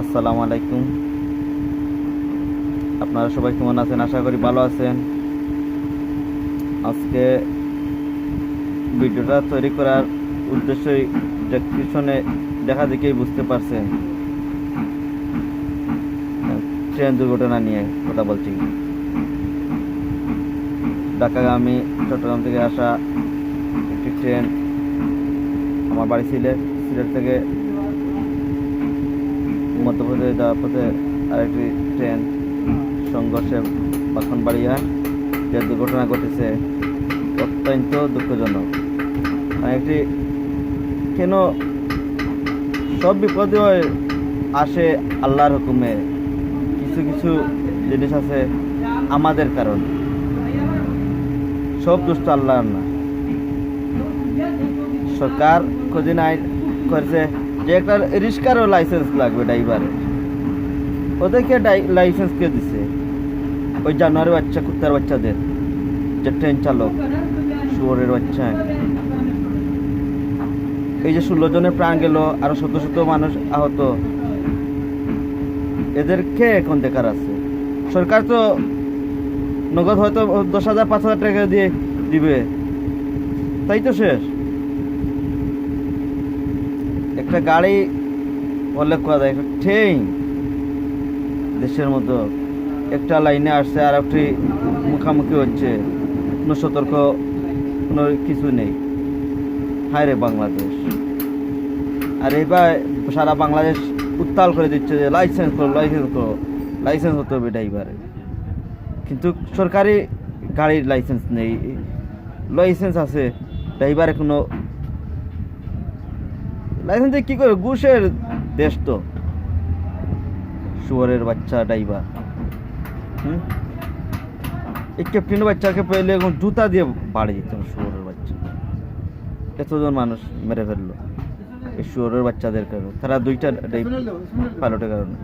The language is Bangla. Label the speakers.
Speaker 1: আসসালামু আলাইকুম। আপনারা সবাই কেমন আছেন? আশা করি ভালো আছেন। আজকে ভিডিওটা তৈরি করার উদ্দেশ্যই ডেসক্রিপশনে দেখা দেখেই বুঝতে পারছেন, ট্রেন দুর্ঘটনা নিয়ে কথা বলছি। ঢাকাগামী চট্টগ্রাম থেকে আসা একটি ট্রেন আমার বাড়ি সিলেট থেকে মধ্যপ্রদেশে যাওয়ার পথে আরেকটি ট্রেন সংঘর্ষে বাড়িয়া যে দুর্ঘটনা ঘটেছে অত্যন্ত দুঃখজনক। একটি কেন সব বিপদ আসে আল্লাহর হুকুমে, কিছু কিছু জিনিস আছে আমাদের কারণ, সব দুষ্ট আল্লাহর না। সরকার কদিন আইন করেছে যে একটা রিক্সারও লাইসেন্স লাগবে ড্রাইভারের। ওদেরকে লাইসেন্স কে দিছে? ওই জানোয়ারের বাচ্চা, কুত্তার বাচ্চাদের, যে ট্রেন চালক, শুয়োরের বাচ্চা। এই যে 16 জনের প্রাণ গেল, আরো শত শত মানুষ আহত, এদেরকে এখন দেখার আছে। সরকার তো নগদ হয়তো 10,000 5,000 টাকা দিয়ে দিবে, তাই তো শেষ। একটা গাড়ি বললে কোয়া যায়, একটা ট্রেন দেশের মতো একটা লাইনে আসছে আর একটি মুখামুখি হচ্ছে, কোনো সতর্ক কোনো কিছু নেই। হায় রে বাংলাদেশ! আর এবার সারা বাংলাদেশ উত্তাল করে দিচ্ছে যে লাইসেন্স করো, লাইসেন্স করো, লাইসেন্স হতে হবে ড্রাইভারে। কিন্তু সরকারি গাড়ির লাইসেন্স নেই, লাইসেন্স আছে, ড্রাইভারে কোনো লাইসেন্স কী করে? ঘুষের দেশ তো, শুয়োরের বাচ্চা ড্রাইভার। এই ক্যাপ্টেনের বাচ্চাকে পেলে এখন জুতা দিয়ে বাড়ি দিত, শুয়োরের বাচ্চা। এতজন মানুষ মেরে ফেললো এই শুয়োরের বাচ্চাদের কারণে, তারা দুইটা পাইলটের কারণে।